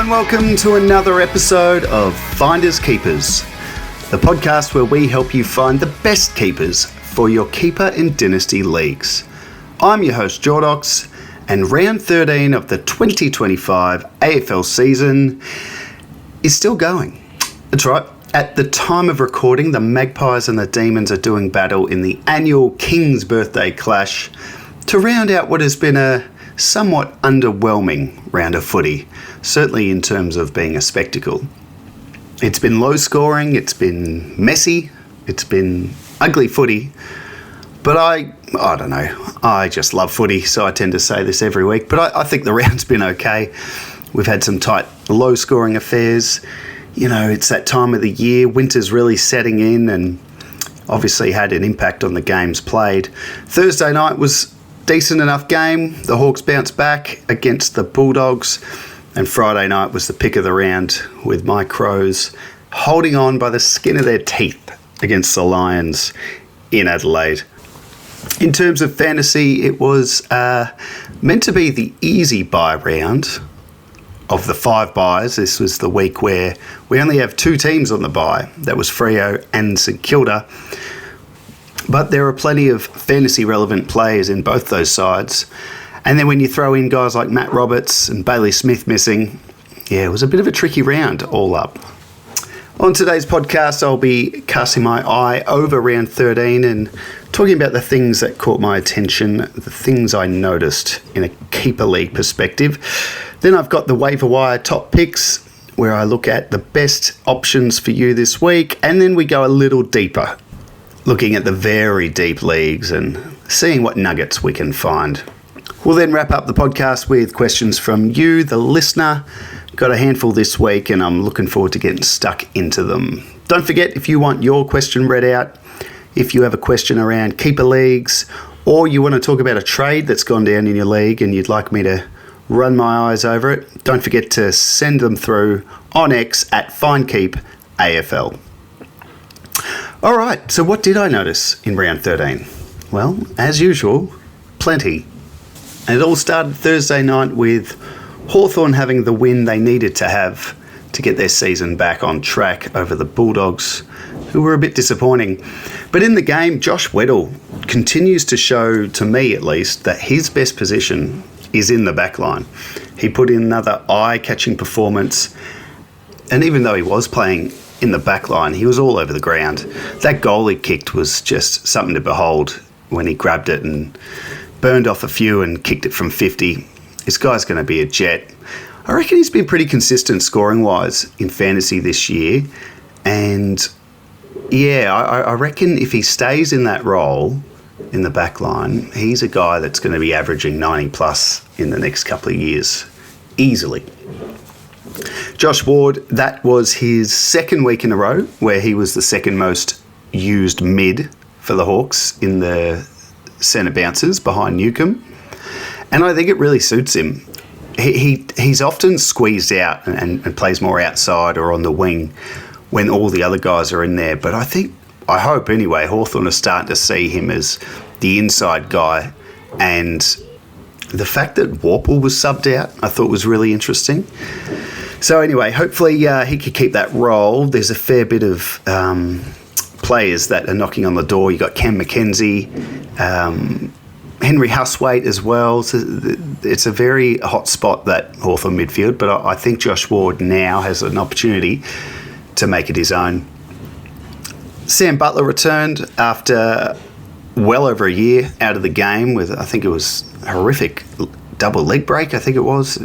and welcome to another episode of Finders Keepers, the podcast where we help you find the best keepers for your keeper and dynasty leagues. I'm your host Jordox, and round 13 of the 2025 AFL season is still going. That's right. At the time of recording, the Magpies and the Demons are doing battle in the annual King's Birthday Clash to round out what has been a somewhat underwhelming round of footy, certainly in terms of being a spectacle. It's been low scoring, it's been messy, it's been ugly footy, but I don't know, I just love footy, so I tend to say this every week, but I think the round's been okay. We've had some tight, low scoring affairs. You know, it's that time of the year, winter's really setting in and obviously had an impact on the games played. Thursday night was decent enough game. The Hawks bounced back against the Bulldogs, and Friday night was the pick of the round with my Crows holding on by the skin of their teeth against the Lions in Adelaide. In terms of fantasy, it was meant to be the easy bye round of the 5 byes. This was the week where we only have 2 teams on the bye. That was Freo and St Kilda. But there are plenty of fantasy-relevant players in both those sides. And then when you throw in guys like Matt Roberts and Bailey Smith missing, it was a bit of a tricky round all up. On today's podcast, I'll be casting my eye over round 13 and talking about the things that caught my attention, the things I noticed in a keeper league perspective. Then I've got the waiver wire top picks, where I look at the best options for you this week. And then we go a little deeper, looking at the very deep leagues and seeing what nuggets we can find. We'll then wrap up the podcast with questions from you, the listener. Got a handful this week and I'm looking forward to getting stuck into them. Don't forget, if you want your question read out, if you have a question around keeper leagues, or you want to talk about a trade that's gone down in your league and you'd like me to run my eyes over it, don't forget to send them through on X at FindKeepAFL. All right, so what did I notice in round 13? Well, as usual, plenty. And it all started Thursday night with Hawthorn having the win they needed to have to get their season back on track over the Bulldogs, who were a bit disappointing. But in the game, Josh Weddle continues to show, to me at least, that his best position is in the back line. He put in another eye-catching performance, and even though he was playing in the back line, he was all over the ground. That goal he kicked was just something to behold when he grabbed it and burned off a few and kicked it from 50. This guy's going to be a jet. I reckon he's been pretty consistent scoring-wise in fantasy this year. And yeah, I reckon if he stays in that role in the back line, he's a guy that's going to be averaging 90 plus in the next couple of years, easily. Josh Ward, that was his second week in a row where he was the second most used mid for the Hawks in the centre bounces behind Newcomb. And I think it really suits him. He's often squeezed out and plays more outside or on the wing when all the other guys are in there. But I hope anyway, Hawthorn are starting to see him as the inside guy. And the fact that Warple was subbed out, I thought was really interesting. So anyway, hopefully he could keep that role. There's a fair bit of players that are knocking on the door. You got Cam McKenzie, Henry Housewaite as well. So it's a very hot spot, that Hawthorn midfield, but I think Josh Ward now has an opportunity to make it his own. Sam Butler returned after well over a year out of the game with, I think it was horrific double leg break, I think it was.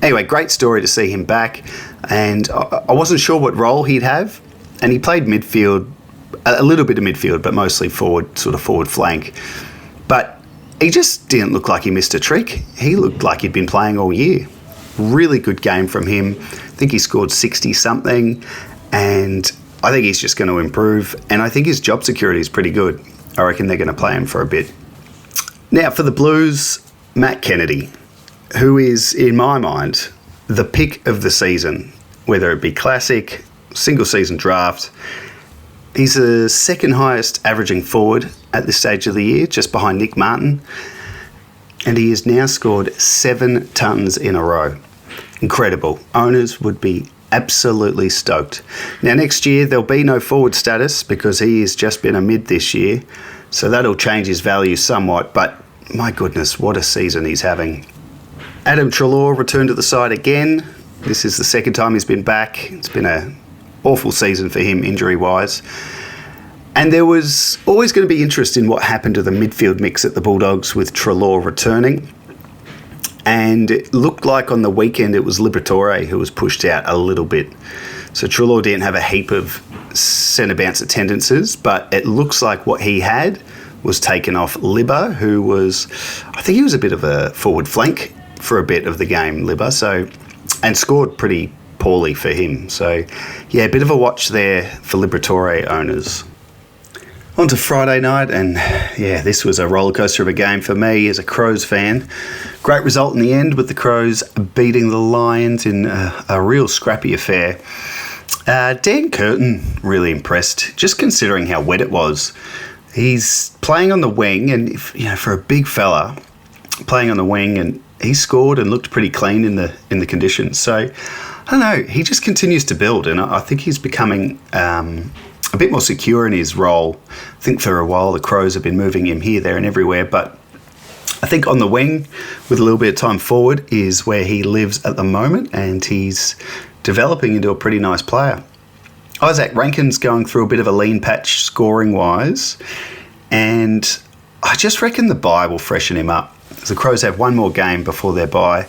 Anyway, great story to see him back, and I wasn't sure what role he'd have, and he played midfield, a little bit of midfield, but mostly forward, sort of forward flank. But he just didn't look like he missed a trick. He looked like he'd been playing all year. Really good game from him. I think he scored 60-something, and I think he's just going to improve, and I think his job security is pretty good. I reckon they're going to play him for a bit. Now, for the Blues, Matt Kennedy, who is, in my mind, the pick of the season, whether it be classic, single season draft. He's the second highest averaging forward at this stage of the year, just behind Nick Martin. And he has now scored 7 tons in a row. incredible. Owners would be absolutely stoked. Now, next year, there'll be no forward status because he has just been a mid this year. So that'll change his value somewhat, but my goodness, what a season he's having. Adam Treloar returned to the side again. This is the second time he's been back. It's been an awful season for him injury-wise. And there was always going to be interest in what happened to the midfield mix at the Bulldogs with Treloar returning. And it looked like on the weekend it was Liberatore who was pushed out a little bit. So Treloar didn't have a heap of centre bounce attendances, but it looks like what he had was taken off Libba, who was, I think he was a bit of a forward flank for a bit of the game, Libba, and scored pretty poorly for him. So, yeah, a bit of a watch there for Liberatore owners. On to Friday night, and yeah, this was a rollercoaster of a game for me as a Crows fan. Great result in the end with the Crows beating the Lions in a real scrappy affair. Dan Curtin really impressed, just considering how wet it was. He's playing on the wing, and for a big fella playing on the wing, and he scored and looked pretty clean in the conditions. So I don't know, he just continues to build, and I think he's becoming a bit more secure in his role. I think for a while the Crows have been moving him here, there and everywhere, but I think on the wing with a little bit of time forward is where he lives at the moment, and he's developing into a pretty nice player. Isaac Rankin's going through a bit of a lean patch scoring wise, and I just reckon the bye will freshen him up. The Crows have one more game before their bye.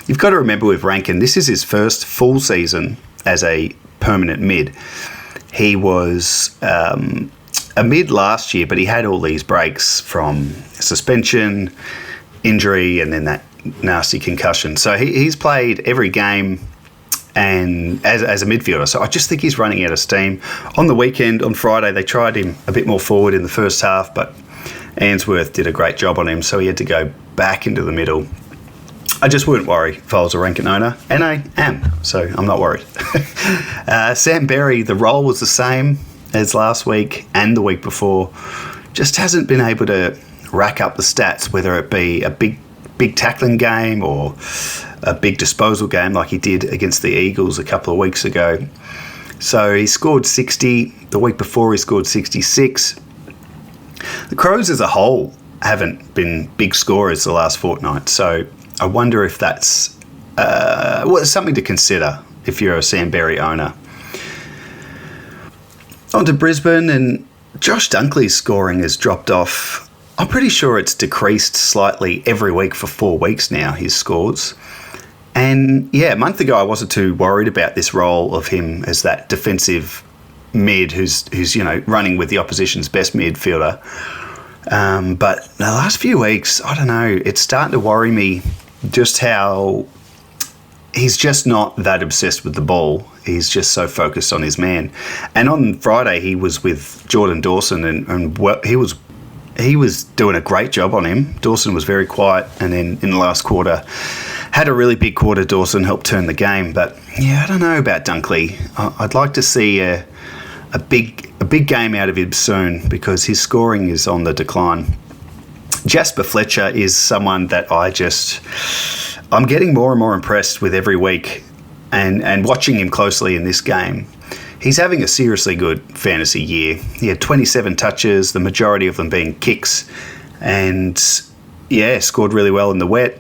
You've got to remember with Rankin, this is his first full season as a permanent mid. He was a mid last year, but he had all these breaks from suspension, injury, and then that nasty concussion. So he's played every game and as a midfielder. So I just think he's running out of steam. On the weekend, on Friday, they tried him a bit more forward in the first half, but Ainsworth did a great job on him, so he had to go back into the middle. I just wouldn't worry if I was a Rankin owner, and I am, so I'm not worried. Sam Berry, the role was the same as last week and the week before. Just hasn't been able to rack up the stats, whether it be a big tackling game or a big disposal game like he did against the Eagles a couple of weeks ago. So he scored 60. The week before he scored 66. The Crows as a whole haven't been big scorers the last fortnight, so I wonder if that's something to consider if you're a Sam Berry owner. On to Brisbane, and Josh Dunkley's scoring has dropped off. I'm pretty sure it's decreased slightly every week for 4 weeks now, his scores. And yeah, a month ago I wasn't too worried about this role of him as that defensive mid who's running with the opposition's best midfielder. But the last few weeks, I don't know, it's starting to worry me just how he's just not that obsessed with the ball. He's just so focused on his man. And on Friday, he was with Jordan Dawson, and he was doing a great job on him. Dawson was very quiet, and then in the last quarter, had a really big quarter. Dawson helped turn the game. But yeah, I don't know about Dunkley. I'd like to see a big game out of him soon, because his scoring is on the decline. Jasper Fletcher is someone that I'm getting more and more impressed with every week, and watching him closely in this game. He's having a seriously good fantasy year. He had 27 touches, the majority of them being kicks, and yeah, scored really well in the wet.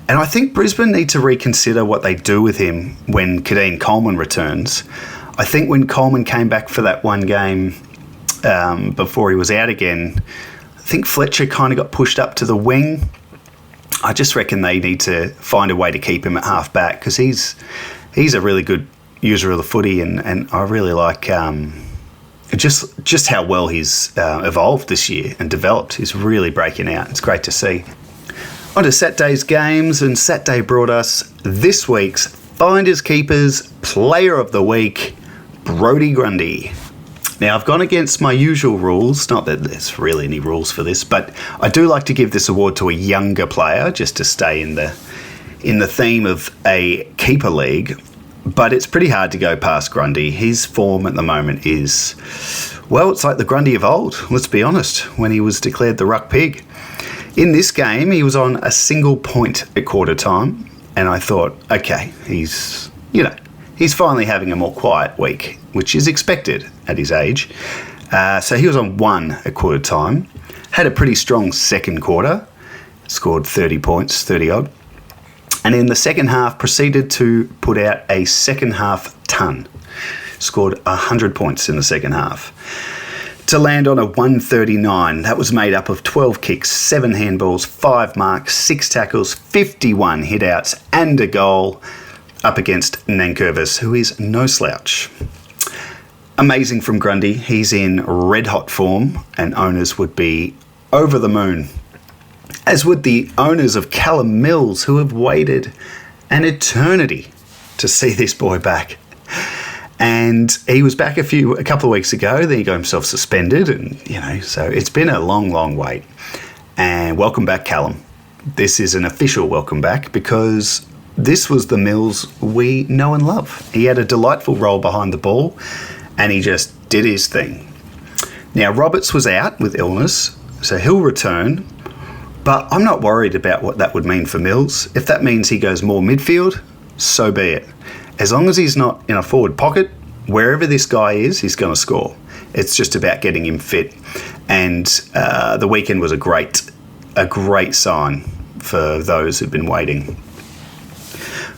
And I think Brisbane need to reconsider what they do with him when Kadeen Coleman returns. I think when Coleman came back for that one game before he was out again, I think Fletcher kind of got pushed up to the wing. I just reckon they need to find a way to keep him at half back, because he's a really good user of the footy, and I really like just how well he's evolved this year and developed. He's really breaking out. It's great to see. On to Saturday's games, and Saturday brought us this week's Finders Keepers Player of the Week, Brodie Grundy. Now, I've gone against my usual rules, not that there's really any rules for this, but I do like to give this award to a younger player just to stay in the theme of a keeper league, but it's pretty hard to go past Grundy. His form at the moment is, well, it's like the Grundy of old, let's be honest, when he was declared the Ruck Pig. In this game, he was on a single point at quarter time, and I thought, okay, he's finally having a more quiet week, which is expected at his age. So he was on 1 at quarter time, had a pretty strong second quarter, scored 30 points, 30 odd, and in the second half proceeded to put out a second half ton, scored 100 points in the second half, to land on a 139. That was made up of 12 kicks, 7 handballs, 5 marks, 6 tackles, 51 hit-outs and a goal up against Nankervis, who is no slouch. Amazing from Grundy. He's in red-hot form, and owners would be over the moon, as would the owners of Callum Mills, who have waited an eternity to see this boy back. And he was back a couple of weeks ago. Then he got himself suspended, and so it's been a long, long wait. And welcome back, Callum. This is an official welcome back, because this was the Mills we know and love. He had a delightful role behind the ball, and he just did his thing. Now, Roberts was out with illness, so he'll return, but I'm not worried about what that would mean for Mills. If that means he goes more midfield, so be it. As long as he's not in a forward pocket, wherever this guy is, he's going to score. It's just about getting him fit. And the weekend was a great sign for those who've been waiting.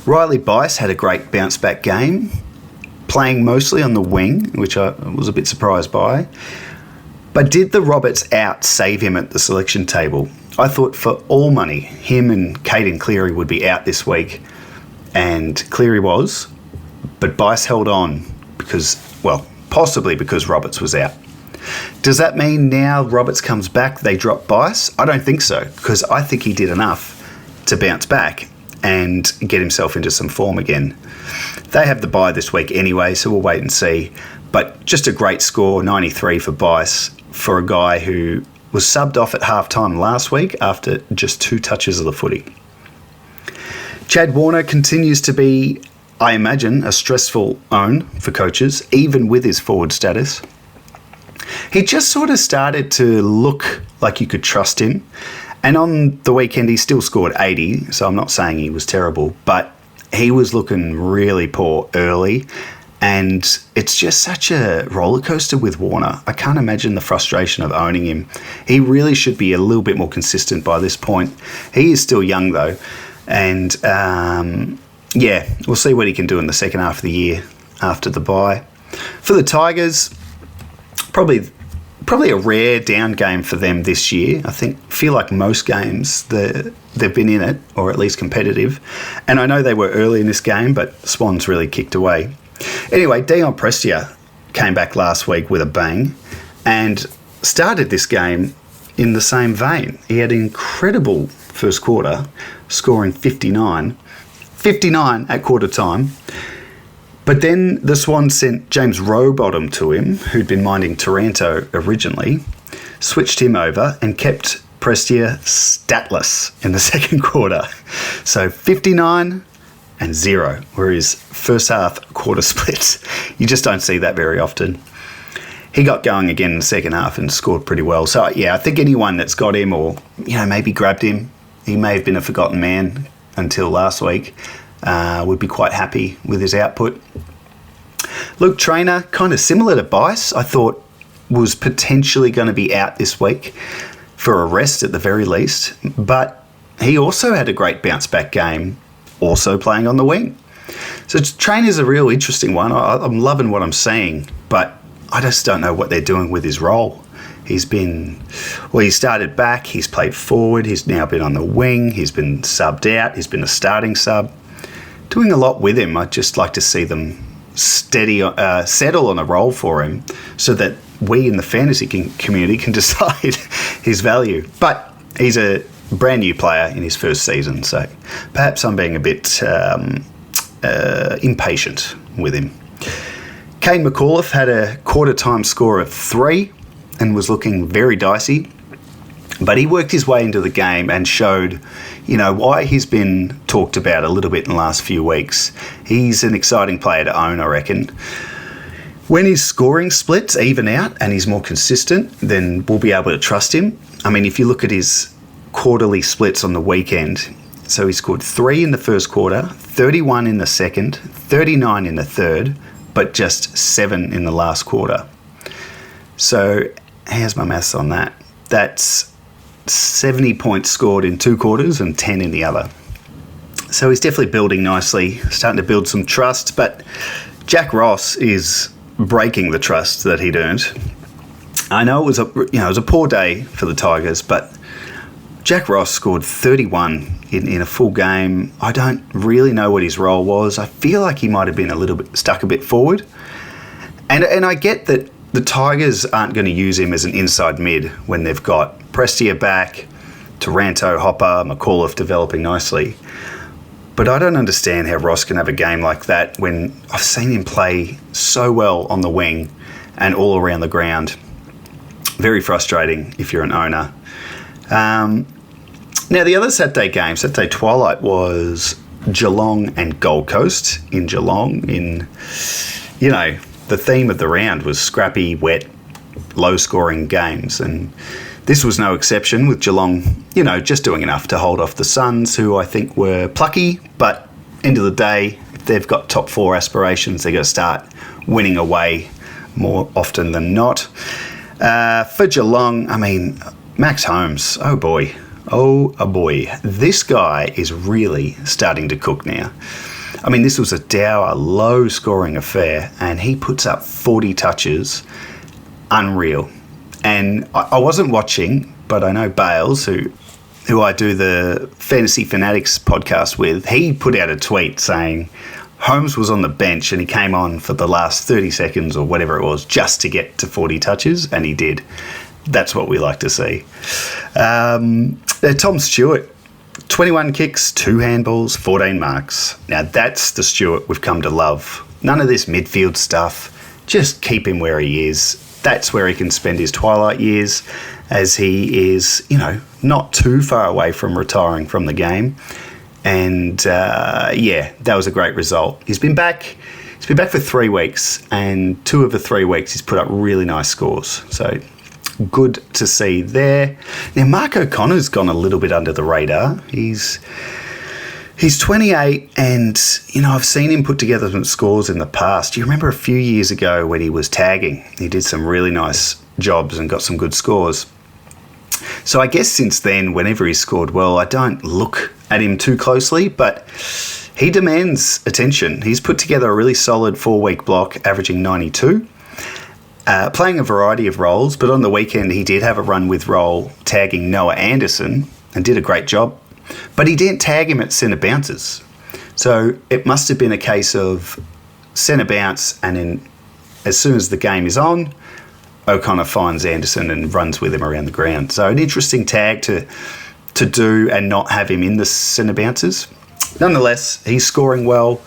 Riley Bice had a great bounce-back game, playing mostly on the wing, which I was a bit surprised by. But did the Roberts out save him at the selection table? I thought for all money, him and Caden Cleary would be out this week. And Cleary was, but Bice held on possibly because Roberts was out. Does that mean now Roberts comes back, they drop Bice? I don't think so, because I think he did enough to bounce back and get himself into some form again. They have the bye this week anyway, so we'll wait and see. But just a great score, 93 for Bice, for a guy who was subbed off at halftime last week after just 2 touches of the footy. Chad Warner continues to be, I imagine, a stressful own for coaches, even with his forward status. He just sort of started to look like you could trust him. And on the weekend, he still scored 80, so I'm not saying he was terrible, but he was looking really poor early. And it's just such a roller coaster with Warner. I can't imagine the frustration of owning him. He really should be a little bit more consistent by this point. He is still young, though. And, we'll see what he can do in the second half of the year after the bye. For the Tigers, probably a rare down game for them this year. I feel like most games they've been in it, or at least competitive. And I know they were early in this game, but Swans really kicked away. Anyway, Dion Prestia came back last week with a bang and started this game in the same vein. He had an incredible first quarter, scoring 59 at quarter time. But then the Swans sent James Rowbottom to him, who'd been minding Taranto originally, switched him over and kept Prestia statless in the second quarter. So 59 and 0 were his first half quarter splits. You just don't see that very often. He got going again in the second half and scored pretty well. So, yeah, I think anyone that's got him or, maybe grabbed him, he may have been a forgotten man until last week, would be quite happy with his output. Luke Traynor, kind of similar to Bice, I thought was potentially going to be out this week for a rest at the very least. But he also had a great bounce-back game, also playing on the wing. So Traynor's a real interesting one. I'm loving what I'm seeing, but I just don't know what they're doing with his role. He started back, he's played forward, he's now been on the wing, he's been subbed out, he's been a starting sub. Doing a lot with him. I'd just like to see them settle on a role for him so that we in the fantasy community can decide his value. But he's a brand new player in his first season, so perhaps I'm being a bit impatient with him. Kane McAuliffe had a quarter-time score of 3 and was looking very dicey, but he worked his way into the game and showed, why he's been talked about a little bit in the last few weeks. He's an exciting player to own, I reckon. When his scoring splits even out and he's more consistent, then we'll be able to trust him. I mean, if you look at his quarterly splits on the weekend, So he scored 3 in the first quarter, 31 in the second, 39 in the third, but just 7 in the last quarter. So here's my maths on that. That's 70 points scored in 2 quarters and 10 in the other. So he's definitely building nicely, starting to build some trust, but Jack Ross is breaking the trust that he'd earned. I know it was a poor day for the Tigers, but Jack Ross scored 31 in a full game. I don't really know what his role was. I feel like he might have been stuck a bit forward. And I get that the Tigers aren't going to use him as an inside mid when they've got Prestia back, Taranto, Hopper, McAuliffe developing nicely. But I don't understand how Ross can have a game like that when I've seen him play so well on the wing and all around the ground. Very frustrating if you're an owner. Now, the other Saturday game, Saturday twilight, was Geelong and Gold Coast in Geelong. The theme of the round was scrappy, wet, low-scoring games. And this was no exception, with Geelong, just doing enough to hold off the Suns, who I think were plucky. But end of the day, if they've got top 4 aspirations, they're going to start winning away more often than not. For Geelong, Max Holmes, oh boy, this guy is really starting to cook now. This was a dour, low-scoring affair, and he puts up 40 touches. Unreal. And I wasn't watching, but I know Bales, who I do the Fantasy Fanatics podcast with, he put out a tweet saying Holmes was on the bench and he came on for the last 30 seconds or whatever it was just to get to 40 touches, and he did. That's what we like to see. Tom Stewart, 21 kicks, 2 handballs, 14 marks. Now that's the Stewart we've come to love. None of this midfield stuff. Just keep him where he is. That's where he can spend his twilight years, as he is, not too far away from retiring from the game. And that was a great result. He's been back for 3 weeks, and 2 of the 3 weeks he's put up really nice scores. So good to see there. Now, Mark O'Connor's gone a little bit under the radar. He's 28, and I've seen him put together some scores in the past. Do you remember a few years ago when he was tagging? He did some really nice jobs and got some good scores. So I guess since then, whenever he's scored well, I don't look at him too closely, but he demands attention. He's put together a really solid 4-week block, averaging 92. Playing a variety of roles, but on the weekend he did have a run with role tagging Noah Anderson and did a great job. But he didn't tag him at centre bounces. So it must have been a case of centre bounce, and then as soon as the game is on, O'Connor finds Anderson and runs with him around the ground. So an interesting tag to do and not have him in the centre bounces. Nonetheless, he's scoring well,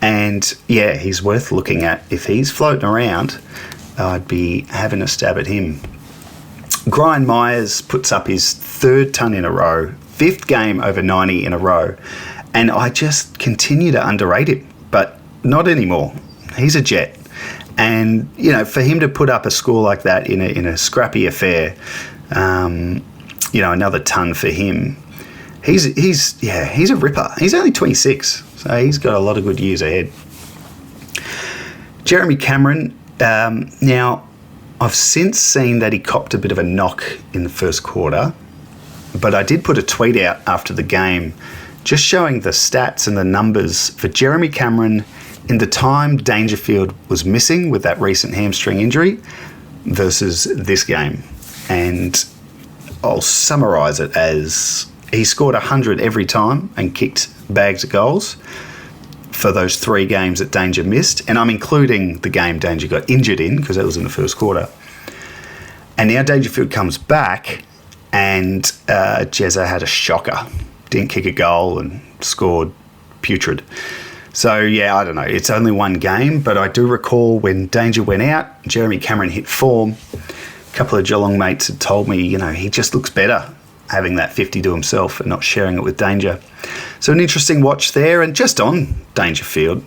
and he's worth looking at. If he's floating around, I'd be having a stab at him. Brian Myers puts up his 3rd ton in a row, 5th game over 90 in a row, and I just continue to underrate him, but not anymore. He's a jet, and for him to put up a score like that in a scrappy affair, another ton for him. He's a ripper. He's only 26, so he's got a lot of good years ahead. Jeremy Cameron. Now, I've since seen that he copped a bit of a knock in the first quarter, but I did put a tweet out after the game just showing the stats and the numbers for Jeremy Cameron in the time Dangerfield was missing with that recent hamstring injury versus this game. And I'll summarise it as he scored 100 every time and kicked bags of goals for those 3 games that Danger missed, and I'm including the game Danger got injured in because that was in the first quarter. And now Dangerfield comes back, and Jezza had a shocker. Didn't kick a goal and scored putrid. So, I don't know. It's only 1 game, but I do recall when Danger went out, Jeremy Cameron hit form. A couple of Geelong mates had told me, he just looks better having that 50 to himself and not sharing it with Danger. So an interesting watch there. And just on Dangerfield,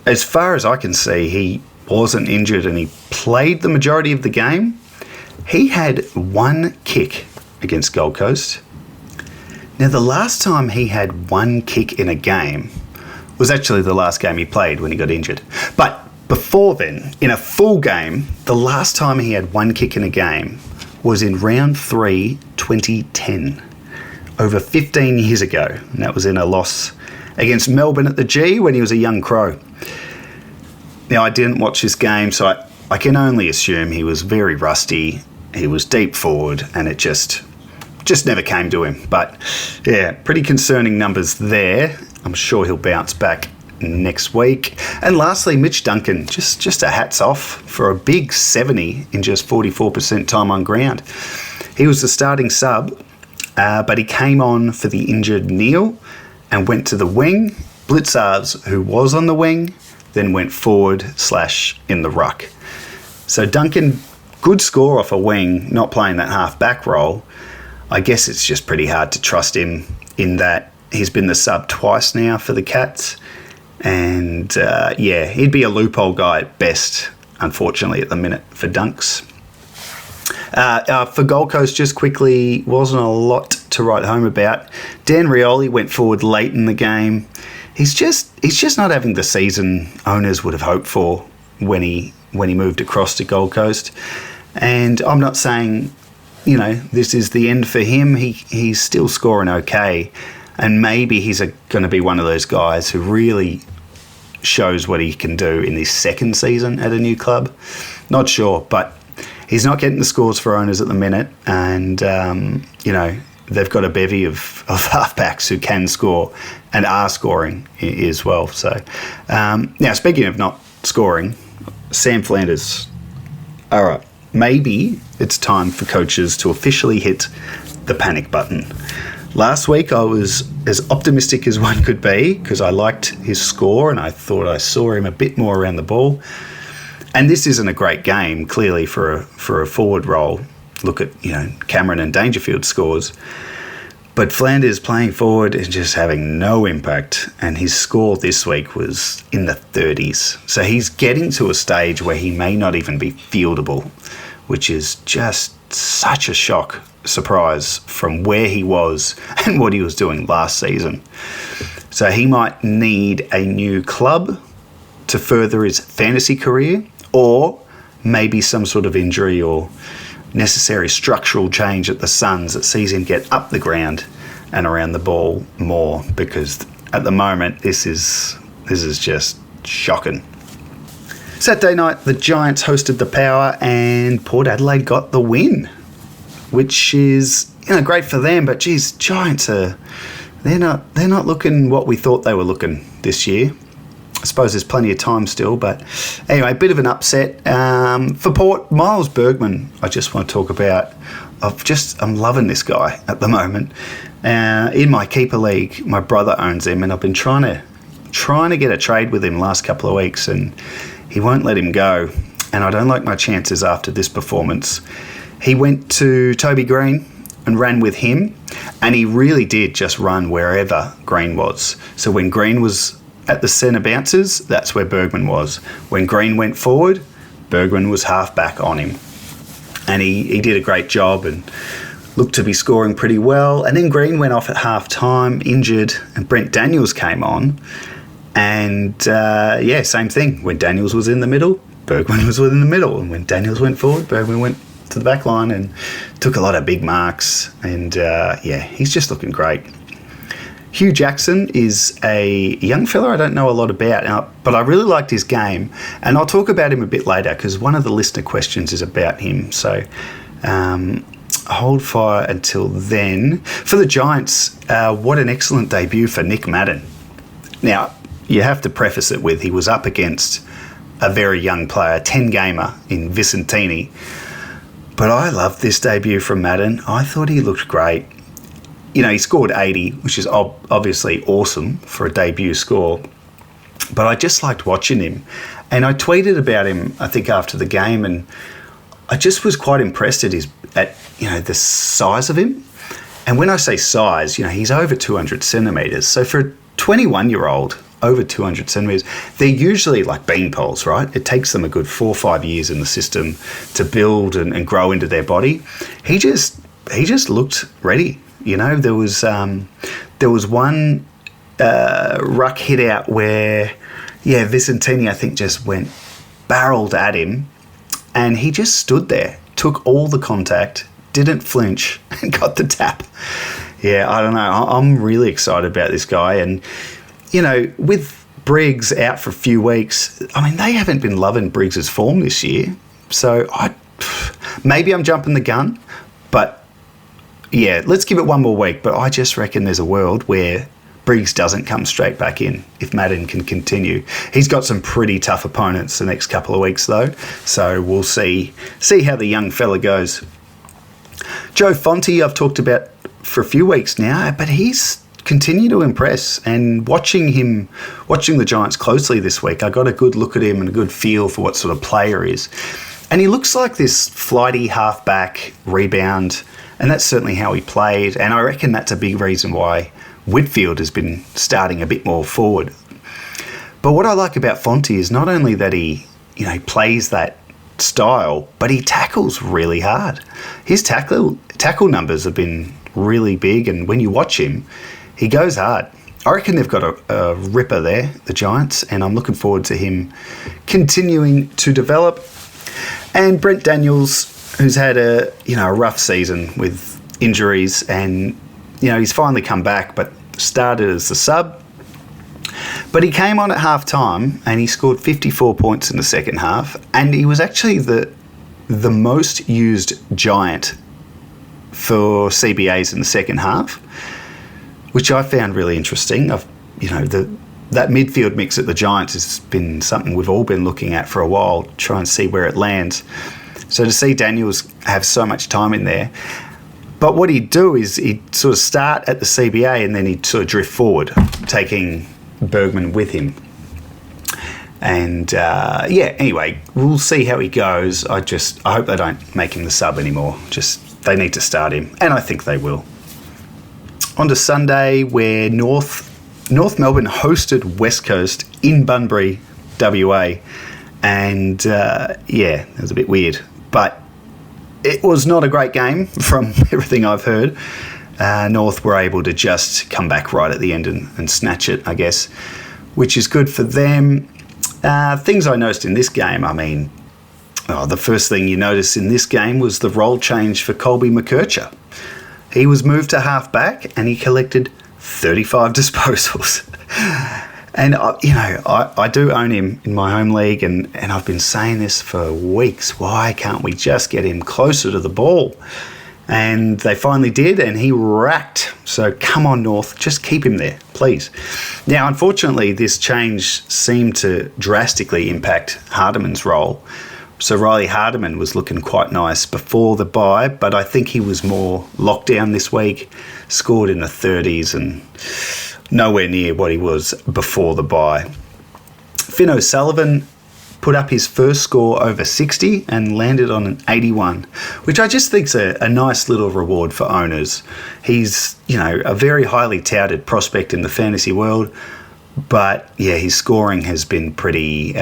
as far as I can see, he wasn't injured and he played the majority of the game. He had 1 kick against Gold Coast. Now, the last time he had one kick in a game was actually the last game he played when he got injured. But before then, in a full game, the last time he had one kick in a game was in round 3, 2010, over 15 years ago. And that was in a loss against Melbourne at the G when he was a young crow. Now, I didn't watch this game, so I can only assume he was very rusty. He was deep forward, and it just never came to him. But yeah, pretty concerning numbers there. I'm sure he'll bounce back next week. And lastly, Mitch Duncan, just a hats off for a big 70 in just 44% time on ground. He was the starting sub, but he came on for the injured Neil and went to the wing. Blitzarves, who was on the wing, then went forward / in the ruck. So Duncan, good score off a wing, not playing that half-back role. I guess it's just pretty hard to trust him in that he's been the sub twice now for the Cats. And he'd be a loophole guy at best, unfortunately, at the minute for Dunks. For Gold Coast, just quickly, wasn't a lot to write home about. Dan Rioli went forward late in the game. He's just not having the season owners would have hoped for when he moved across to Gold Coast. And I'm not saying, this is the end for him. He's still scoring okay. And maybe he's going to be one of those guys who really shows what he can do in his second season at a new club. Not sure, but he's not getting the scores for owners at the minute. And, they've got a bevy of halfbacks who can score and are scoring as well. So, now, speaking of not scoring, Sam Flanders. All right, maybe it's time for coaches to officially hit the panic button. Last week I was as optimistic as one could be because I liked his score and I thought I saw him a bit more around the ball. And this isn't a great game, clearly, for a forward role. Look at, Cameron and Dangerfield's scores. But Flanders playing forward is just having no impact, and his score this week was in the 30s. So he's getting to a stage where he may not even be fieldable, which is just such a surprise from where he was and what he was doing last season. So he might need a new club to further his fantasy career, or maybe some sort of injury or necessary structural change at the Suns that sees him get up the ground and around the ball more, because at the moment this is just shocking. Saturday night, the Giants hosted the Power and Port Adelaide got the win, which is great for them. But geez, Giants they're not looking what we thought they were looking this year. I suppose there's plenty of time still, but anyway, a bit of an upset for Port. Miles Bergman, I just want to talk about. I'm loving this guy at the moment. In my keeper league, my brother owns him, and I've been trying to get a trade with him last couple of weeks, and he won't let him go. And I don't like my chances after this performance. He went to Toby Green and ran with him, and he really did just run wherever Green was. So when Green was at the centre bounces, that's where Bergman was. When Green went forward, Bergman was half back on him. And he did a great job and looked to be scoring pretty well. And then Green went off at half time, injured, and Brent Daniels came on. And same thing. When Daniels was in the middle, Bergman was in the middle. And when Daniels went forward, Bergman went to the back line and took a lot of big marks. And he's just looking great. Hugh Jackson is a young fella I don't know a lot about, but I really liked his game, and I'll talk about him a bit later because one of the listener questions is about him. So hold fire until then. For the Giants, what an excellent debut for Nick Madden. Now, you have to preface it with he was up against a very young player, 10-gamer in Vicentini. But I loved this debut from Madden. I thought he looked great. He scored 80, which is obviously awesome for a debut score. But I just liked watching him. And I tweeted about him, I think, after the game. And I just was quite impressed at the size of him. And when I say size, he's over 200 centimetres. So for a 21-year-old, over 200 centimetres, they're usually like beanpoles, right? It takes them a good 4 or 5 years in the system to build and grow into their body. He just looked ready. You know, there was one ruck hit out where, Vicentini, I think, just barreled at him, and he just stood there, took all the contact, didn't flinch, and got the tap. Yeah, I don't know. I'm really excited about this guy. And, you know, with Briggs out for a few weeks, I mean, they haven't been loving Briggs's form this year. So maybe I'm jumping the gun, but yeah, let's give it one more week. But I just reckon there's a world where Briggs doesn't come straight back in if Madden can continue. He's got some pretty tough opponents the next couple of weeks, though. So we'll see how the young fella goes. Joe Fonte, I've talked about for a few weeks now, but he's continued to impress. And watching the Giants closely this week, I got a good look at him and a good feel for what sort of player he is. And he looks like this flighty halfback rebound, and that's certainly how he played. And I reckon that's a big reason why Whitfield has been starting a bit more forward. But what I like about Fonte is not only that he plays that style, but he tackles really hard. His tackle numbers have been really big, and when you watch him, he goes hard. I reckon they've got a ripper there, the Giants, and I'm looking forward to him continuing to develop. And Brent Daniels, who's had a rough season with injuries, and he's finally come back, but started as the sub. But he came on at half time and he scored 54 points in the second half, and he was actually the most used Giant for CBAs in the second half, which I found really interesting. That midfield mix at the Giants has been something we've all been looking at for a while, try and see where it lands. So to see Daniels have so much time in there, but what he'd do is he'd sort of start at the CBA and then he'd sort of drift forward, taking Bergman with him. And anyway, we'll see how he goes. I hope they don't make him the sub anymore. They need to start him, and I think they will. On to Sunday, where North Melbourne hosted West Coast in Bunbury, WA, and it was a bit weird, but it was not a great game from everything I've heard. North were able to just come back right at the end and snatch it, I guess, which is good for them. Things I noticed in this game, the first thing you notice in this game was the role change for Colby McKercher. He was moved to half-back and he collected 35 disposals. And, I do own him in my home league, and I've been saying this for weeks. Why can't we just get him closer to the ball? And they finally did, and he racked. So come on, North, just keep him there, please. Now, unfortunately, this change seemed to drastically impact Hardiman's role. So Riley Hardiman was looking quite nice before the bye, but I think he was more locked down this week, scored in the 30s and nowhere near what he was before the bye. Finn O'Sullivan put up his first score over 60 and landed on an 81, which I just think's a nice little reward for owners. He's, a very highly touted prospect in the fantasy world, but yeah, his scoring has been pretty...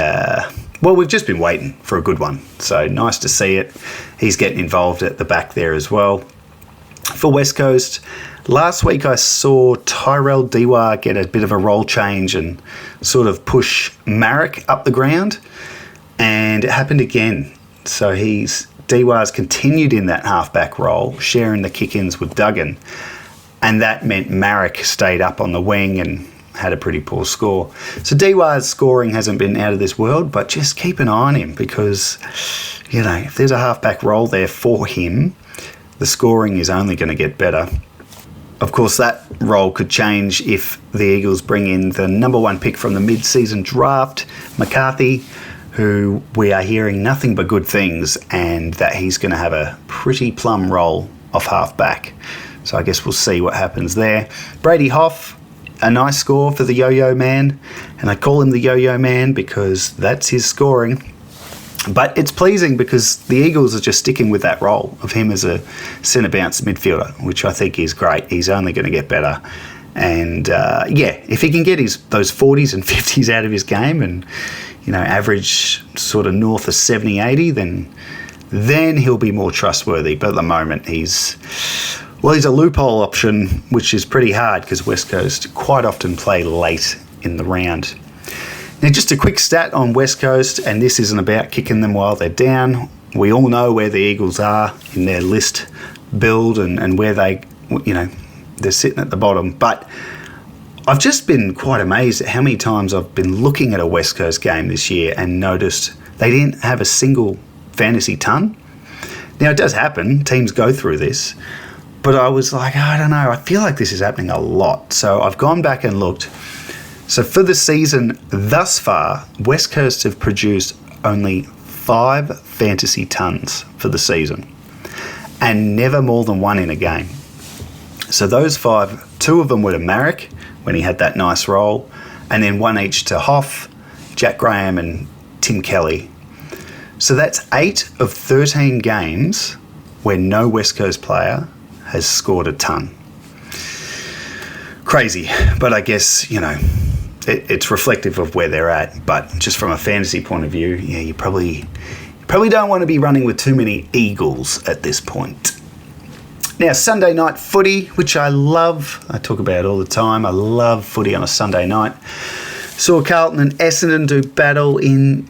we've just been waiting for a good one, so nice to see it. He's getting involved at the back there as well. For West Coast, last week I saw Tyrell Dewar get a bit of a role change and sort of push Marek up the ground, and it happened again. So Dewar's continued in that halfback role, sharing the kick-ins with Duggan, and that meant Marek stayed up on the wing and had a pretty poor score. So Dewar's scoring hasn't been out of this world, but just keep an eye on him because, if there's a halfback role there for him, the scoring is only going to get better. Of course, that role could change if the Eagles bring in the number one pick from the mid-season draft, McCarthy, who we are hearing nothing but good things, and that he's going to have a pretty plum role off halfback. So I guess we'll see what happens there. Brady Hoff, a nice score for the Yo-Yo Man, and I call him the Yo-Yo Man because that's his scoring. But it's pleasing because the Eagles are just sticking with that role of him as a centre bounce midfielder, which I think is great. He's only going to get better. And if he can get those 40s and 50s out of his game and, average sort of north of 70, 80, then he'll be more trustworthy. But at the moment, he's Well, he's a loophole option, which is pretty hard because West Coast quite often play late in the round. Now, just a quick stat on West Coast, and this isn't about kicking them while they're down. We all know where the Eagles are in their list build and where they're sitting at the bottom. But I've just been quite amazed at how many times I've been looking at a West Coast game this year and noticed they didn't have a single fantasy ton. Now, it does happen. Teams go through this. But I was like, I don't know. I feel like this is happening a lot. So I've gone back and looked. So for the season thus far, West Coast have produced only 5 fantasy tons for the season. And never more than 1 in a game. So those 5, 2 of them were to Marek when he had that nice role. And then 1 each to Hoff, Jack Graham and Tim Kelly. So that's 8 of 13 games where no West Coast player has scored a ton. Crazy, but I guess, it's reflective of where they're at. But just from a fantasy point of view, yeah, you probably don't want to be running with too many Eagles at this point. Now, Sunday night footy, which I love. I talk about it all the time. I love footy on a Sunday night. Saw Carlton and Essendon do battle in,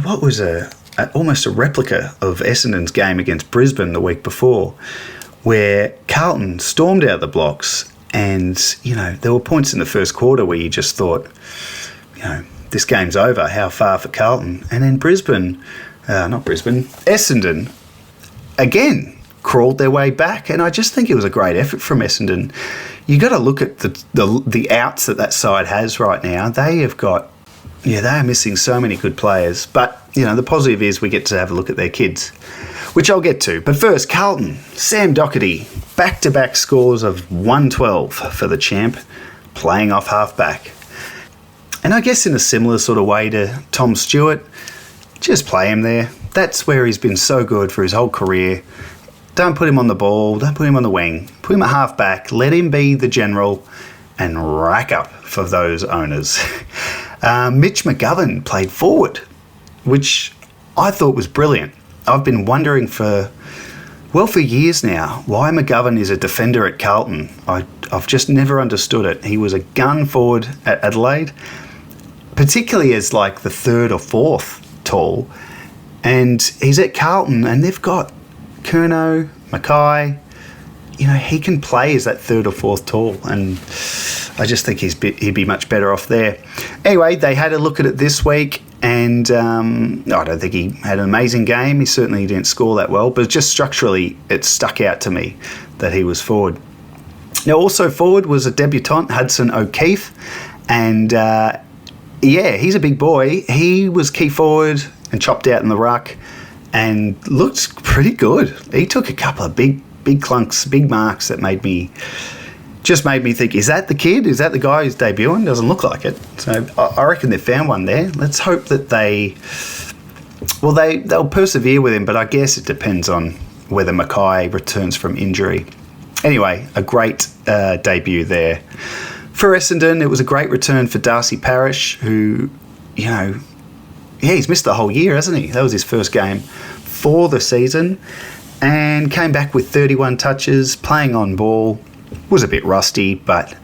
what was almost a replica of Essendon's game against Brisbane the week before, where Carlton stormed out the blocks and, there were points in the first quarter where you just thought, this game's over, how far for Carlton? And then Essendon, again, crawled their way back. And I just think it was a great effort from Essendon. You got to look at the outs that side has right now. They have got, they are missing so many good players. But, the positive is we get to have a look at their kids, which I'll get to. But first, Carlton, Sam Doherty, back-to-back scores of 112 for the champ, playing off half-back. And I guess in a similar sort of way to Tom Stewart, just play him there. That's where he's been so good for his whole career. Don't put him on the ball, don't put him on the wing. Put him at half-back, let him be the general and rack up for those owners. Mitch McGovern played forward, which I thought was brilliant. I've been wondering for years now why McGovern is a defender at Carlton. I've just never understood it. He was a gun forward at Adelaide, particularly as like the 3rd or 4th tall. And he's at Carlton and they've got Curnow, Mackay. He can play as that 3rd or 4th tall. And I just think he'd be much better off there. Anyway, they had a look at it this week. And I don't think he had an amazing game. He certainly didn't score that well, but just structurally, it stuck out to me that he was forward. Now, also forward was a debutant, Hudson O'Keefe, and he's a big boy. He was key forward and chopped out in the ruck, and looked pretty good. He took a couple of big clunks, big marks that made me think, is that the kid? Is that the guy who's debuting? Doesn't look like it. So I reckon they've found one there. Let's hope that they'll persevere with him, but I guess it depends on whether Mackay returns from injury. Anyway, a great debut there. For Essendon, it was a great return for Darcy Parish, who, he's missed the whole year, hasn't he? That was his first game for the season and came back with 31 touches, playing on ball. Was a bit rusty, but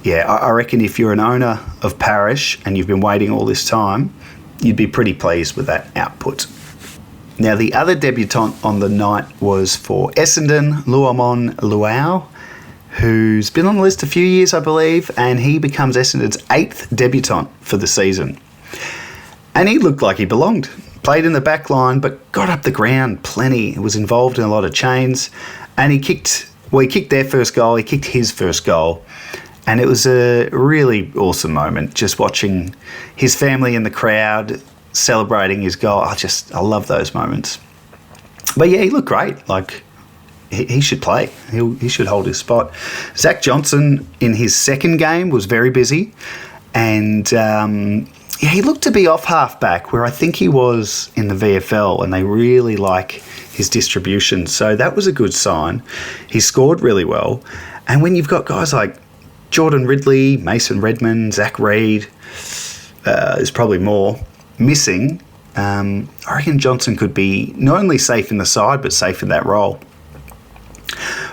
I reckon if you're an owner of Parish and you've been waiting all this time, you'd be pretty pleased with that output. Now, the other debutant on the night was for Essendon, Luamon Luau, who's been on the list a few years, I believe, and he becomes Essendon's 8th debutant for the season. And he looked like he belonged. Played in the back line, but got up the ground plenty. Was involved in a lot of chains, and he kicked their first goal, he kicked his first goal, and it was a really awesome moment, just watching his family in the crowd celebrating his goal. I love those moments. But he looked great. Like, he should play. He should hold his spot. Zach Johnson, in his second game, was very busy, and he looked to be off half-back, where I think he was in the VFL, and they really like his distribution. So that was a good sign. He scored really well. And when you've got guys like Jordan Ridley, Mason Redmond, Zach Reid, there's probably more missing, I reckon Johnson could be not only safe in the side, but safe in that role.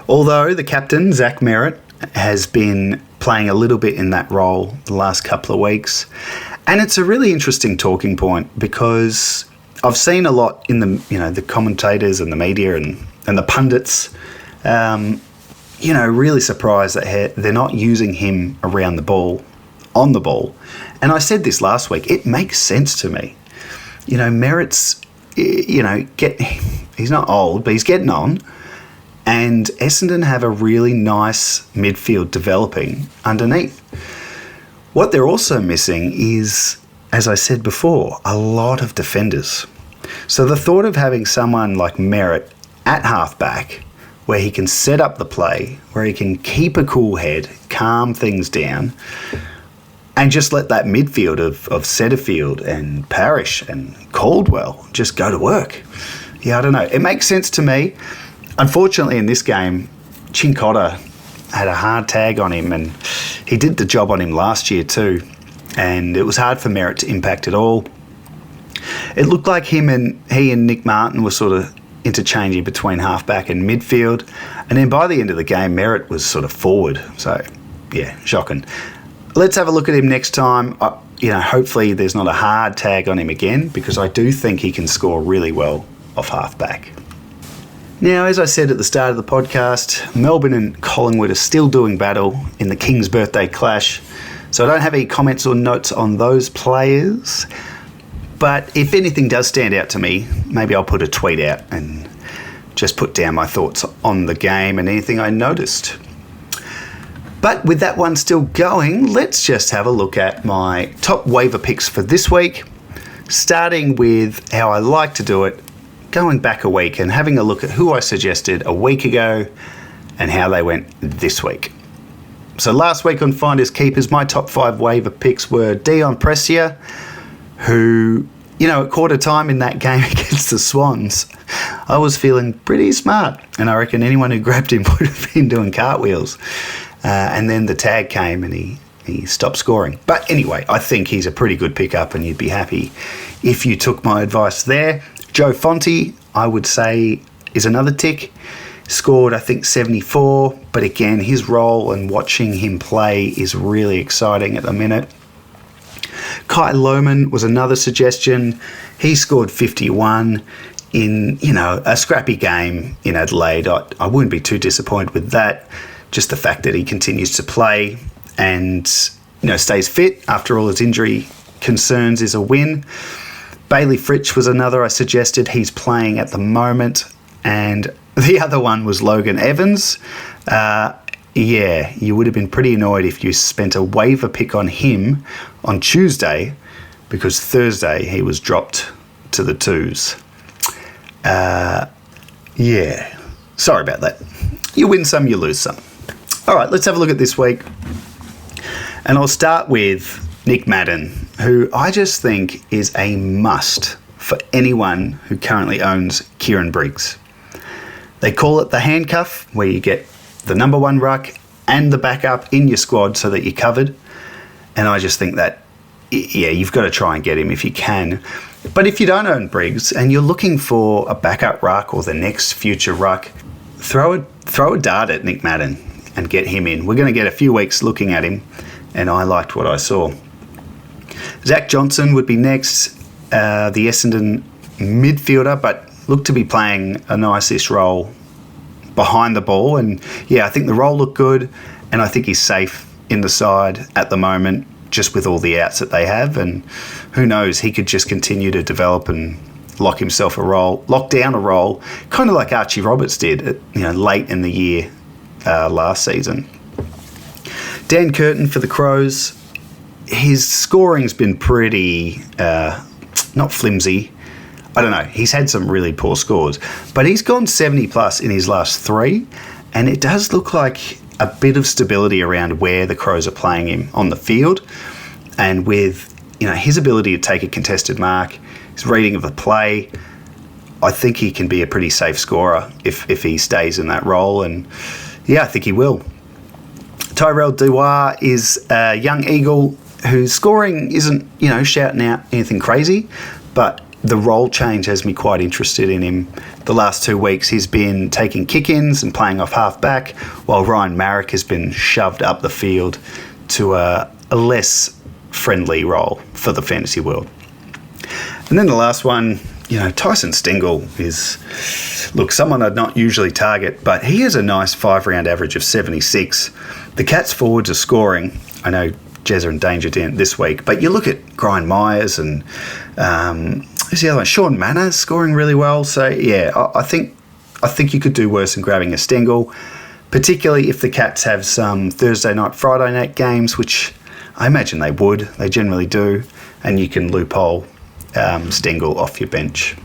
Although the captain, Zach Merritt, has been playing a little bit in that role the last couple of weeks. And it's a really interesting talking point because I've seen a lot in the commentators and the media and the pundits, really surprised that they're not using him around the ball, on the ball. And I said this last week, it makes sense to me. Merritt's, he's not old, but he's getting on. And Essendon have a really nice midfield developing underneath. What they're also missing is, as I said before, a lot of defenders. So the thought of having someone like Merritt at halfback, where he can set up the play, where he can keep a cool head, calm things down, and just let that midfield of Setterfield and Parrish and Caldwell just go to work. Yeah, I don't know. It makes sense to me. Unfortunately, in this game, Chincotta had a hard tag on him, and he did the job on him last year too, and it was hard for Merritt to impact at all. It looked like he and Nick Martin were sort of interchanging between halfback and midfield, and then by the end of the game, Merritt was sort of forward. So, yeah, shocking. Let's have a look at him next time. Hopefully there's not a hard tag on him again, because I do think he can score really well off halfback. Now, as I said at the start of the podcast, Melbourne and Collingwood are still doing battle in the King's birthday clash, so I don't have any comments or notes on those players. But if anything does stand out to me, maybe I'll put a tweet out and just put down my thoughts on the game and anything I noticed. But with that one still going, let's just have a look at my top waiver picks for this week, starting with how I like to do it, going back a week and having a look at who I suggested a week ago and how they went this week. So last week on Finders Keepers, my top 5 waiver picks were Dion Prestia, who, at quarter time in that game against the Swans, I was feeling pretty smart, and I reckon anyone who grabbed him would have been doing cartwheels. And then the tag came and he stopped scoring. But anyway, I think he's a pretty good pickup, and you'd be happy if you took my advice there. Joe Fonte, I would say, is another tick. Scored, I think, 74. But again, his role and watching him play is really exciting at the minute. Kai Lohmann was another suggestion. He scored 51 in, a scrappy game in Adelaide. I wouldn't be too disappointed with that. Just the fact that he continues to play and, stays fit after all his injury concerns is a win. Bailey Fritsch was another I suggested. He's playing at the moment. And the other one was Logan Evans. You would have been pretty annoyed if you spent a waiver pick on him on Tuesday, because Thursday he was dropped to the twos. Sorry about that. You win some, you lose some. All right, let's have a look at this week. And I'll start with Nick Madden, who I just think is a must for anyone who currently owns Kieran Briggs. They call it the handcuff, where you get the number 1 ruck and the backup in your squad so that you're covered. And I just think that, you've got to try and get him if you can. But if you don't own Briggs and you're looking for a backup ruck or the next future ruck, throw a dart at Nick Madden and get him in. We're going to get a few weeks looking at him, and I liked what I saw. Zach Johnson would be next, the Essendon midfielder, but looked to be playing a nice-ish role behind the ball. And I think the role looked good, and I think he's safe in the side at the moment, just with all the outs that they have. And who knows, he could just continue to develop and lock down a role, kind of like Archie Roberts did, late in the year last season. Dan Curtin for the Crows. His scoring's been pretty, not flimsy. I don't know. He's had some really poor scores, but he's gone 70 plus in his last 3, and it does look like a bit of stability around where the Crows are playing him on the field, and with his ability to take a contested mark, his reading of the play, I think he can be a pretty safe scorer if he stays in that role, and I think he will. Tyrell Dewar is a young Eagle whose scoring isn't, shouting out anything crazy, but the role change has me quite interested in him. The last 2 weeks he's been taking kick-ins and playing off half-back, while Ryan Marrick has been shoved up the field to a less friendly role for the fantasy world. And then the last one, Tyson Stengel is, someone I'd not usually target, but he has a nice 5-round average of 76. The Cats forwards are scoring. I know Jezza and Danger didn't this week, but you look at Grind Myers and who's the other one? Sean Manor scoring really well. So yeah, I think you could do worse than grabbing a Stengel, particularly if the Cats have some Thursday night, Friday night games, which I imagine they would. They generally do, and you can loophole Stengel off your bench.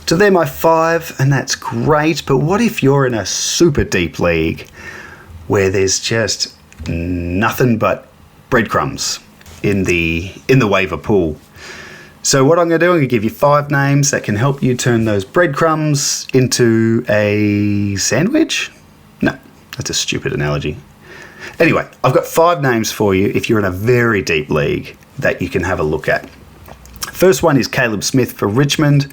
So they're my 5, and that's great. But what if you're in a super deep league where there's just nothing but breadcrumbs in the waiver pool? So what I'm going to do, I'm going to give you 5 names that can help you turn those breadcrumbs into a sandwich. No, that's a stupid analogy. Anyway, I've got 5 names for you if you're in a very deep league that you can have a look at. First one is Caleb Smith for Richmond,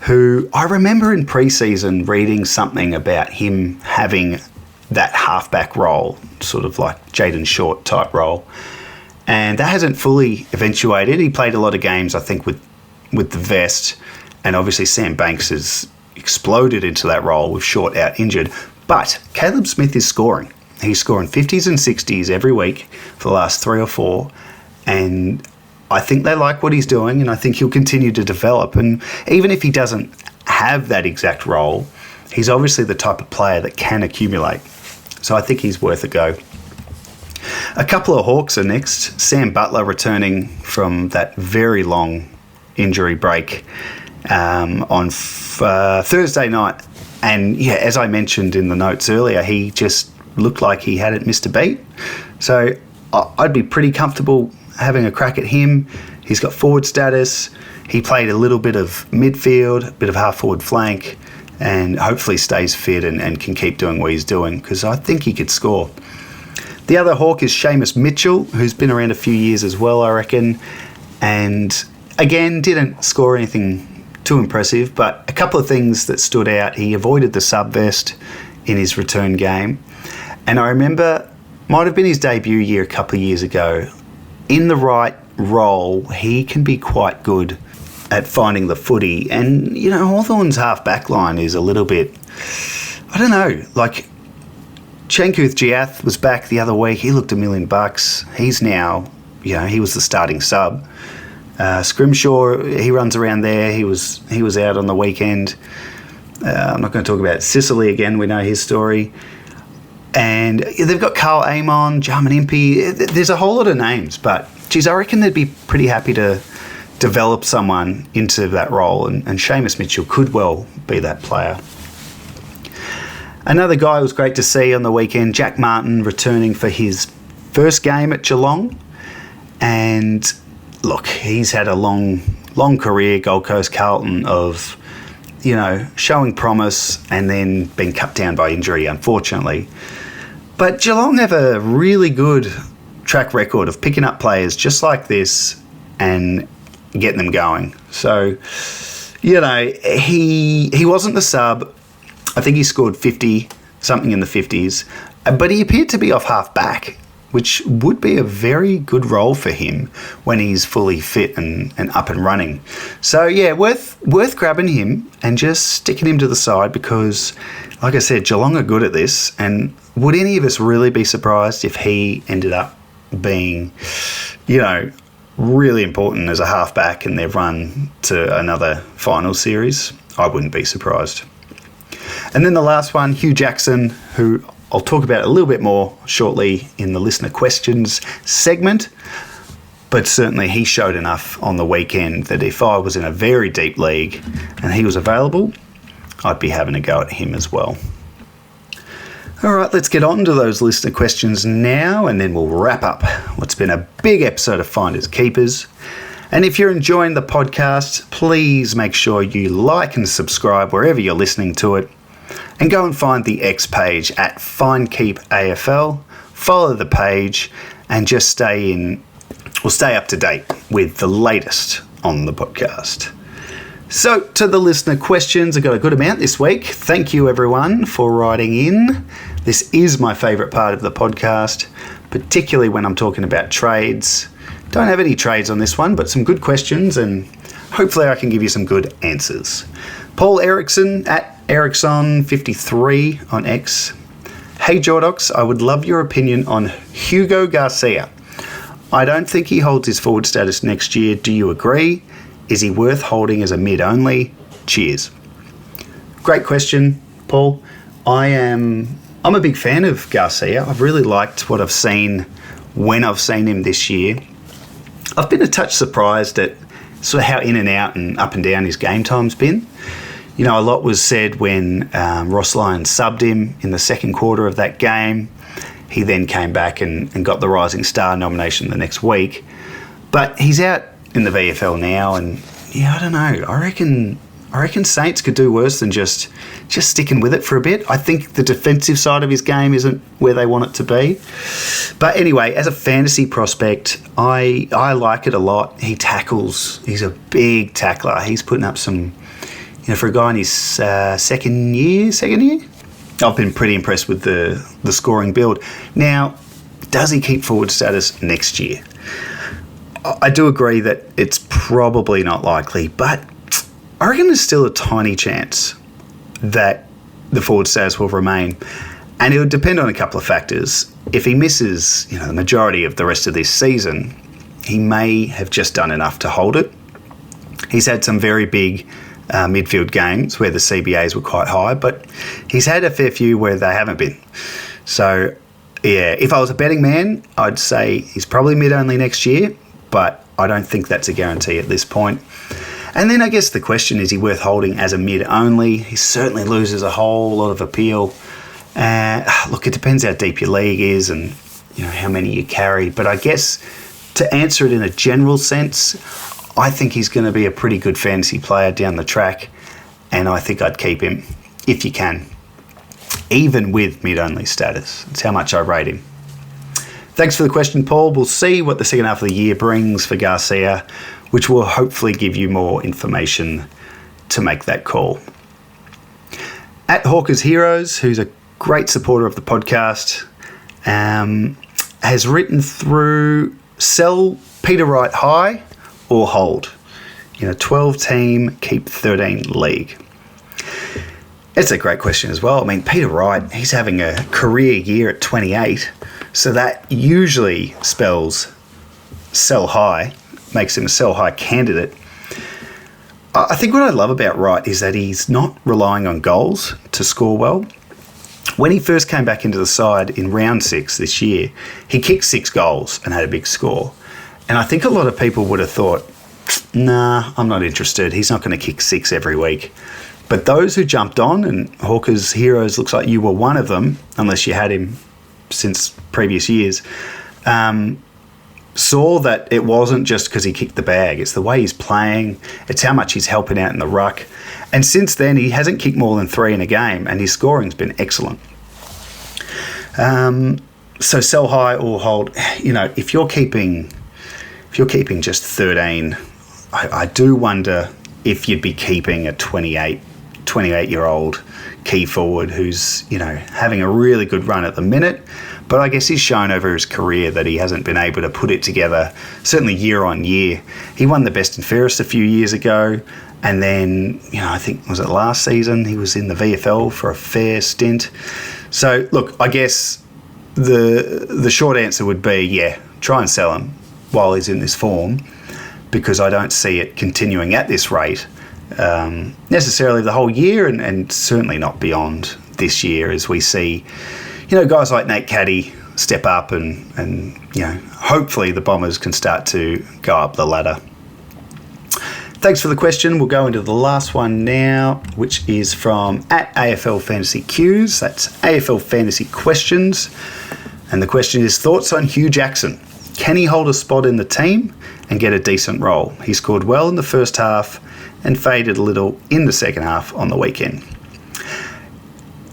who I remember in pre-season reading something about him having that halfback role, sort of like Jaden Short type role. And that hasn't fully eventuated. He played a lot of games, I think, with the vest. And obviously Sam Banks has exploded into that role with Short out injured. But Caleb Smith is scoring. He's scoring 50s and 60s every week for the last 3 or 4. And I think they like what he's doing, and I think he'll continue to develop. And even if he doesn't have that exact role, he's obviously the type of player that can accumulate. So I think he's worth a go. A couple of Hawks are next. Sam Butler returning from that very long injury break on Thursday night. And yeah, as I mentioned in the notes earlier, he just looked like he hadn't missed a beat. So I'd be pretty comfortable having a crack at him. He's got forward status. He played a little bit of midfield, a bit of half-forward flank, and hopefully stays fit and can keep doing what he's doing, because I think he could score. The other Hawk is Seamus Mitchell, who's been around a few years as well, I reckon, and again, didn't score anything too impressive, but a couple of things that stood out. He avoided the sub-vest in his return game, and I remember, might have been his debut year a couple of years ago, in the right role, he can be quite good at finding the footy. And, Hawthorn's half-back line is a little bit, I don't know, like Shankuth Giath was back the other week. He looked $1 million. He's now, he was the starting sub. Scrimshaw, he runs around there. He was out on the weekend. I'm not going to talk about Sicily again. We know his story. And they've got Carl Amon, Jarman Impey. There's a whole lot of names, but geez, I reckon they'd be pretty happy to develop someone into that role, and Seamus Mitchell could well be that player. Another guy who was great to see on the weekend, Jack Martin, returning for his first game at Geelong. And look, he's had a long career, Gold Coast, Carlton, of showing promise and then being cut down by injury, unfortunately. But Geelong have a really good track record of picking up players just like this and getting them going. So, he wasn't the sub. I think he scored 50, something in the 50s, but he appeared to be off half back, which would be a very good role for him when he's fully fit and up and running. So yeah, worth grabbing him and just sticking him to the side, because, like I said, Geelong are good at this, and would any of us really be surprised if he ended up being, really important as a halfback and they've run to another final series? I wouldn't be surprised. And then the last one, Hugh Jackson, who I'll talk about a little bit more shortly in the listener questions segment, but certainly he showed enough on the weekend that if I was in a very deep league and he was available, I'd be having a go at him as well. All right, let's get on to those listener questions now, and then we'll wrap up what's been a big episode of Finders Keepers. And if you're enjoying the podcast, please make sure you like and subscribe wherever you're listening to it. And go and find the X page at FindKeepAFL, follow the page, and just stay up to date with the latest on the podcast. So, to the listener questions, I got a good amount this week. Thank you, everyone, for writing in. This is my favourite part of the podcast, particularly when I'm talking about trades. Don't have any trades on this one, but some good questions, and hopefully I can give you some good answers. Paul Erickson at Erickson53 on X. Hey Jordox, I would love your opinion on Hugo Garcia. I don't think he holds his forward status next year. Do you agree? Is he worth holding as a mid only? Cheers. Great question, Paul. I'm a big fan of Garcia. I've really liked what I've seen when I've seen him this year. I've been a touch surprised at sort of how in and out and up and down his game time's been. You know, a lot was said when Ross Lyons subbed him in the second quarter of that game. He then came back and got the Rising Star nomination the next week. But he's out in the VFL now, and yeah, I don't know. I reckon Saints could do worse than just sticking with it for a bit. I think the defensive side of his game isn't where they want it to be. But anyway, as a fantasy prospect, I like it a lot. He tackles. He's a big tackler. He's putting up some, for a guy in his second year, I've been pretty impressed with the scoring build. Now, does he keep forward status next year? I do agree that it's probably not likely, but I reckon there's still a tiny chance that the forward status will remain. And it would depend on a couple of factors. If he misses, the majority of the rest of this season, he may have just done enough to hold it. He's had some very big midfield games where the CBAs were quite high, but he's had a fair few where they haven't been. So, yeah, if I was a betting man, I'd say he's probably mid-only next year, but I don't think that's a guarantee at this point. And then I guess the question, is he worth holding as a mid-only? He certainly loses a whole lot of appeal. Look, it depends how deep your league is and how many you carry, but I guess to answer it in a general sense, I think he's going to be a pretty good fantasy player down the track, and I think I'd keep him if you can, even with mid-only status. That's how much I rate him. Thanks for the question, Paul. We'll see what the second half of the year brings for Garcia, which will hopefully give you more information to make that call. At Hawker's Heroes, who's a great supporter of the podcast, has written through sell Peter Wright high or hold in a 12-team, keep 13 league. It's a great question as well. I mean, Peter Wright, he's having a career year at 28, so that usually spells sell high, makes him a sell high candidate. I think what I love about Wright is that he's not relying on goals to score well. When he first came back into the side in round 6 this year, he kicked 6 goals and had a big score. And I think a lot of people would have thought, nah, I'm not interested. He's not going to kick 6 every week. But those who jumped on, and Hawker's Heroes looks like you were one of them, unless you had him since previous years, saw that it wasn't just because he kicked the bag. It's the way he's playing. It's how much he's helping out in the ruck. And since then, he hasn't kicked more than 3 in a game, and his scoring's been excellent. So sell high or hold. If you're keeping just 13, I do wonder if you'd be keeping a 28-year-old key forward who's, having a really good run at the minute. But I guess he's shown over his career that he hasn't been able to put it together, certainly year on year. He won the best and fairest a few years ago. And then, I think, was it last season? He was in the VFL for a fair stint. So, look, I guess the short answer would be, yeah, try and sell him while he's in this form, because I don't see it continuing at this rate necessarily the whole year, and certainly not beyond this year, as we see, guys like Nate Caddy step up and hopefully the Bombers can start to go up the ladder. Thanks for the question. We'll go into the last one now, which is from at AFL Fantasy Qs. That's AFL Fantasy Questions. And the question is, thoughts on Hugh Jackson? Can he hold a spot in the team and get a decent role? He scored well in the first half and faded a little in the second half on the weekend.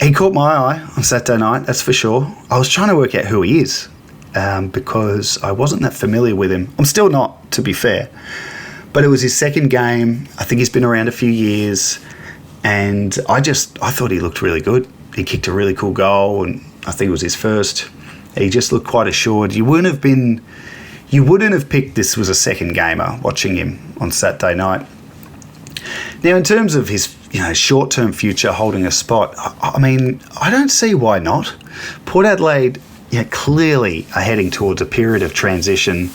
He caught my eye on Saturday night, that's for sure. I was trying to work out who he is because I wasn't that familiar with him. I'm still not, to be fair. But it was his second game. I think he's been around a few years. And I thought he looked really good. He kicked a really cool goal, and I think it was his first. He just looked quite assured. You wouldn't have picked this was a second gamer watching him on Saturday night. Now, in terms of his short-term future holding a spot, I mean, I don't see why not. Port Adelaide clearly are heading towards a period of transition,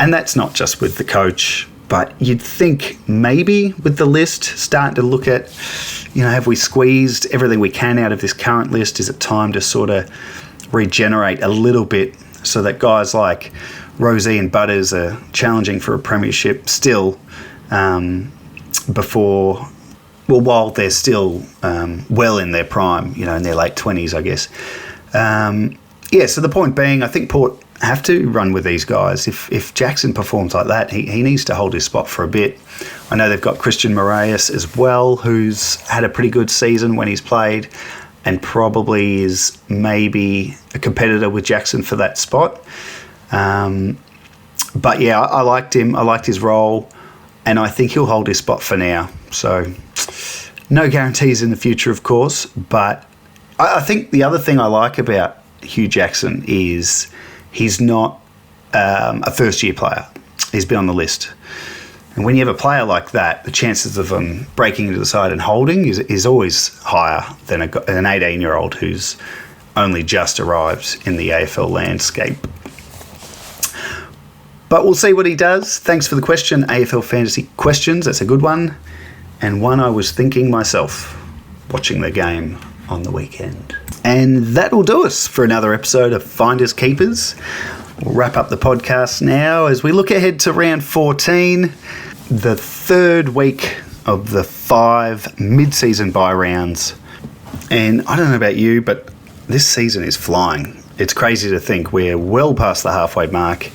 and that's not just with the coach, but you'd think maybe with the list starting to look at, have we squeezed everything we can out of this current list? Is it time to sort of regenerate a little bit so that guys like Rosie and Butters are challenging for a premiership still while they're still well in their prime, in their late 20s, I guess. So the point being, I think Port have to run with these guys. If Jackson performs like that, he needs to hold his spot for a bit. I know they've got Christian Moraes as well, who's had a pretty good season when he's played and probably is maybe a competitor with Jackson for that spot. But yeah, I liked him. I liked his role, and I think he'll hold his spot for now. So no guarantees in the future, of course, but I think the other thing I like about Hugh Jackson is he's not a first-year player. He's been on the list. And when you have a player like that, the chances of them breaking into the side and holding is always higher than an 18-year-old who's only just arrived in the AFL landscape. But we'll see what he does. Thanks for the question, AFL Fantasy Questions. That's a good one. And one I was thinking myself watching the game on the weekend. And that will do us for another episode of Finders Keepers. We'll wrap up the podcast now as we look ahead to round 14, the third week of the 5 mid-season bye rounds. And I don't know about you, but this season is flying. It's crazy to think we're well past the halfway mark.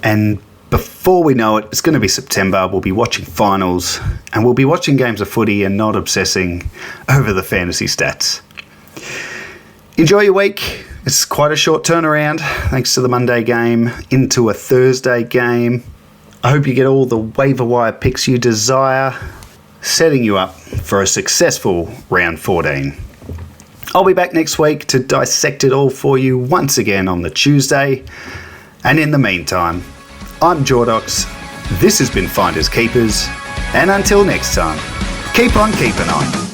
And before we know it, it's going to be September. We'll be watching finals and we'll be watching games of footy and not obsessing over the fantasy stats. Enjoy your week. It's quite a short turnaround thanks to the Monday game into a Thursday game. I hope you get all the waiver wire picks you desire, setting you up for a successful round 14. I'll be back next week to dissect it all for you once again on the Tuesday. And in the meantime, I'm Jordox. This has been Finders Keepers. And until next time, keep on keeping on.